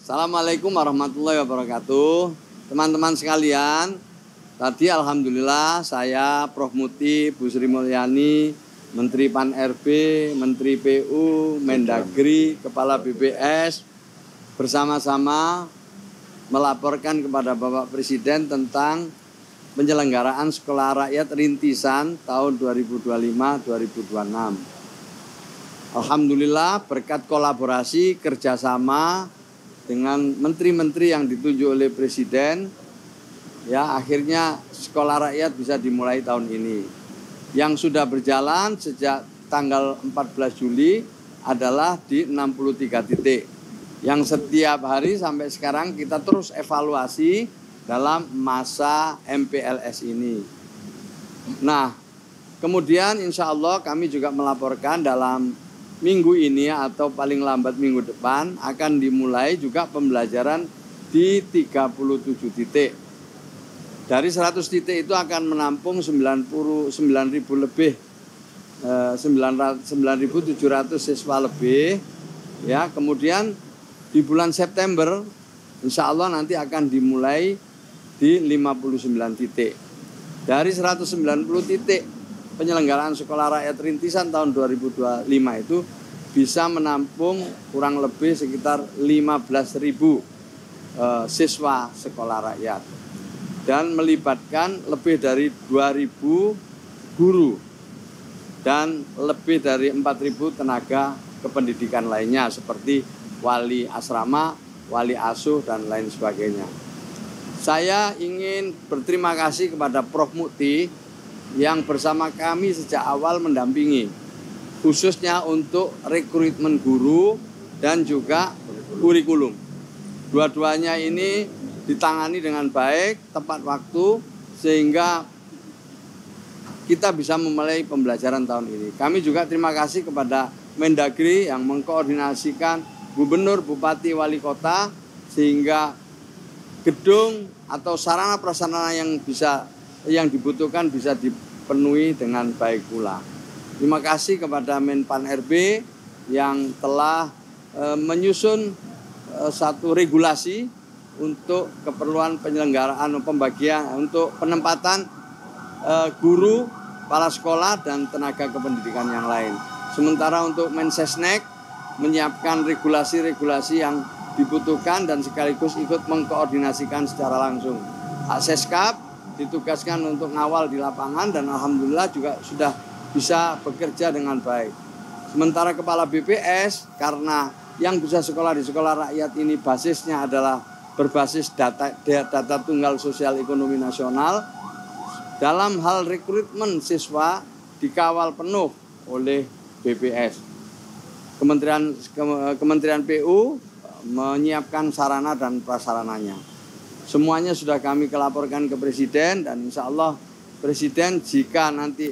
Assalamualaikum warahmatullahi wabarakatuh. Teman-teman sekalian, tadi alhamdulillah saya Prof. Muti, Bu Sri Mulyani, Menteri Pan-RB, Menteri PU, Mendagri, Kepala BPS bersama-sama melaporkan kepada Bapak Presiden tentang penyelenggaraan Sekolah Rakyat Rintisan tahun 2025-2026. Alhamdulillah berkat kolaborasi kerjasama dengan menteri-menteri yang ditunjuk oleh Presiden, ya akhirnya Sekolah Rakyat bisa dimulai tahun ini. Yang sudah berjalan sejak tanggal 14 Juli adalah di 63 titik. Yang setiap hari sampai sekarang kita terus evaluasi dalam masa MPLS ini. Nah, kemudian insya Allah kami juga melaporkan dalam minggu ini atau paling lambat minggu depan akan dimulai juga pembelajaran di 37 titik. Dari 100 titik itu akan menampung 99.000 lebih 9.700 siswa lebih. Ya, kemudian di bulan September insya Allah nanti akan dimulai di 59 titik. Dari 190 titik penyelenggaraan Sekolah Rakyat Rintisan tahun 2025 itu bisa menampung kurang lebih sekitar 15.000 siswa sekolah rakyat dan melibatkan lebih dari 2.000 guru dan lebih dari 4.000 tenaga kependidikan lainnya seperti wali asrama, wali asuh dan lain sebagainya. Saya ingin berterima kasih kepada Prof. Muti yang bersama kami sejak awal mendampingi, khususnya untuk rekrutmen guru dan juga kurikulum. Dua-duanya ini ditangani dengan baik, tepat waktu, sehingga kita bisa memulai pembelajaran tahun ini. Kami juga terima kasih kepada Mendagri yang mengkoordinasikan gubernur, bupati, wali kota, sehingga gedung atau sarana prasarana yang dibutuhkan bisa dipenuhi dengan baik pula. Terima kasih kepada Menpan RB yang telah menyusun satu regulasi untuk keperluan penyelenggaraan pembagian untuk penempatan guru, kepala sekolah dan tenaga kependidikan yang lain. Sementara untuk Mensesnek menyiapkan regulasi-regulasi yang dibutuhkan dan sekaligus ikut mengkoordinasikan secara langsung. Akseskap ditugaskan untuk ngawal di lapangan dan alhamdulillah juga sudah bisa bekerja dengan baik. Sementara Kepala BPS karena yang bisa sekolah di Sekolah Rakyat ini basisnya adalah berbasis data tunggal sosial ekonomi nasional, dalam hal rekrutmen siswa dikawal penuh oleh BPS. Kementerian PU menyiapkan sarana dan prasarananya. Semuanya sudah kami laporkan ke Presiden dan insya Allah Presiden jika nanti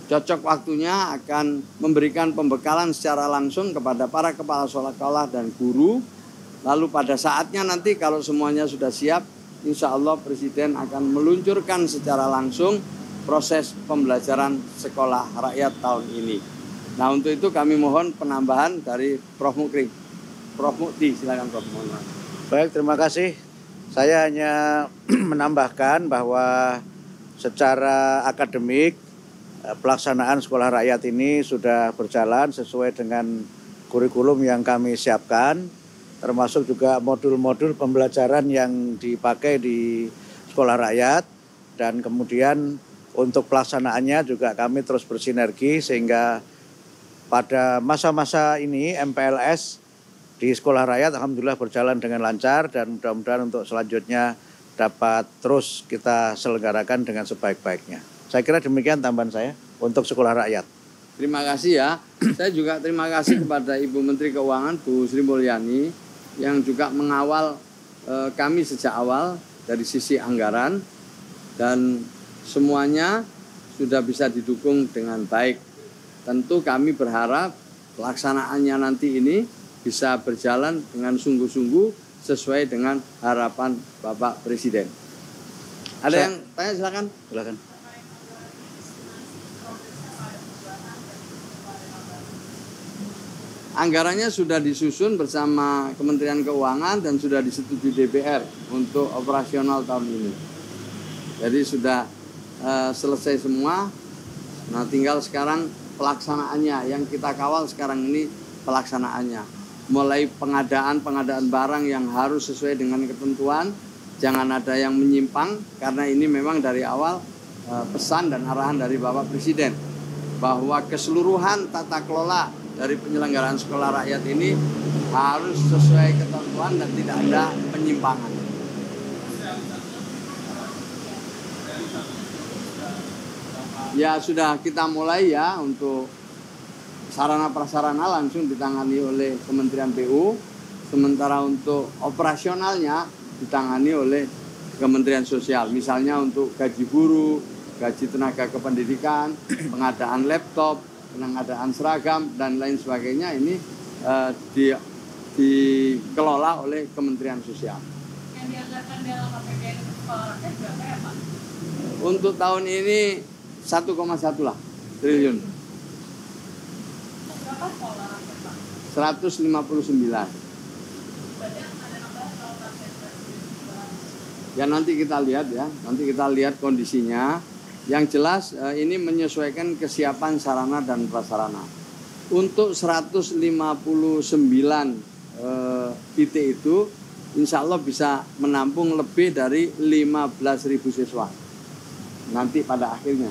cocok waktunya akan memberikan pembekalan secara langsung kepada para kepala sekolah dan guru. Lalu pada saatnya nanti kalau semuanya sudah siap, insya Allah Presiden akan meluncurkan secara langsung proses pembelajaran Sekolah Rakyat tahun ini. Nah untuk itu kami mohon penambahan dari Prof. Mukri. Prof. Muti, silakan Prof. Baik, terima kasih. Saya hanya menambahkan bahwa secara akademik pelaksanaan Sekolah Rakyat ini sudah berjalan sesuai dengan kurikulum yang kami siapkan, termasuk juga modul-modul pembelajaran yang dipakai di Sekolah Rakyat, dan kemudian untuk pelaksanaannya juga kami terus bersinergi sehingga pada masa-masa ini MPLS di Sekolah Rakyat alhamdulillah berjalan dengan lancar dan mudah-mudahan untuk selanjutnya dapat terus kita selenggarakan dengan sebaik-baiknya. Saya kira demikian tambahan saya untuk Sekolah Rakyat. Terima kasih ya. Saya juga terima kasih kepada Ibu Menteri Keuangan Bu Sri Mulyani yang juga mengawal kami sejak awal dari sisi anggaran dan semuanya sudah bisa didukung dengan baik. Tentu kami berharap pelaksanaannya nanti ini bisa berjalan dengan sungguh-sungguh sesuai dengan harapan Bapak Presiden. Ada yang tanya silakan. Silakan. anggarannya sudah disusun bersama Kementerian Keuangan dan sudah disetujui DPR untuk operasional tahun ini. Jadi sudah selesai semua. Nah, tinggal sekarang pelaksanaannya yang kita kawal sekarang ini pelaksanaannya. Mulai pengadaan barang yang harus sesuai dengan ketentuan, jangan ada yang menyimpang karena ini memang dari awal pesan dan arahan dari Bapak Presiden bahwa keseluruhan tata kelola dari penyelenggaraan sekolah rakyat ini harus sesuai ketentuan dan tidak ada penyimpangan. Ya sudah kita mulai ya untuk sarana prasarana langsung ditangani oleh Kementerian PU, sementara untuk operasionalnya ditangani oleh Kementerian Sosial. Misalnya untuk gaji guru, gaji tenaga kependidikan, pengadaan laptop, pengadaan seragam dan lain sebagainya ini dikelola oleh Kementerian Sosial. Yang dianggarkan dalam APBN sekolah rakyat berapa ya Pak? Untuk tahun ini 1,1 lah triliun. Berapa sekolah rakyat Pak? 159. Berarti ada nambah kalau rakyat. Ya nanti kita lihat ya, nanti kita lihat kondisinya. Yang jelas ini menyesuaikan kesiapan sarana dan prasarana. Untuk 159 titik itu insya Allah bisa menampung lebih dari 15.000 siswa nanti pada akhirnya.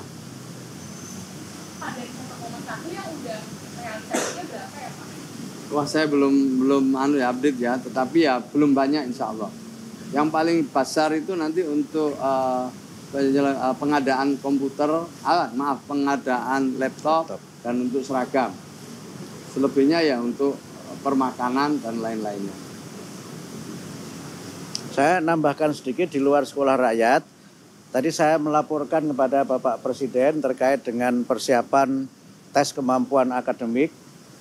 Ada 1,1 yang udah realisasinya berapa ya Pak? Wah, saya belum update ya, tetapi ya belum banyak insya Allah. Yang paling besar itu nanti untuk pengadaan komputer, pengadaan laptop dan untuk seragam. Selebihnya ya untuk permakanan dan lain-lainnya. Saya nambahkan sedikit di luar sekolah rakyat. Tadi saya melaporkan kepada Bapak Presiden terkait dengan persiapan tes kemampuan akademik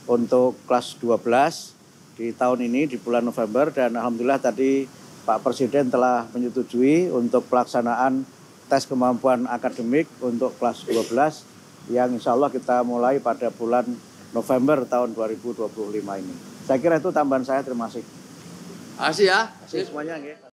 untuk kelas 12 di tahun ini di bulan November, dan alhamdulillah tadi Pak Presiden telah menyetujui untuk pelaksanaan tes kemampuan akademik untuk kelas 12 yang insya Allah kita mulai pada bulan November tahun 2025 ini. Saya kira itu tambahan saya, terima kasih. Terima kasih ya. Terima kasih semuanya.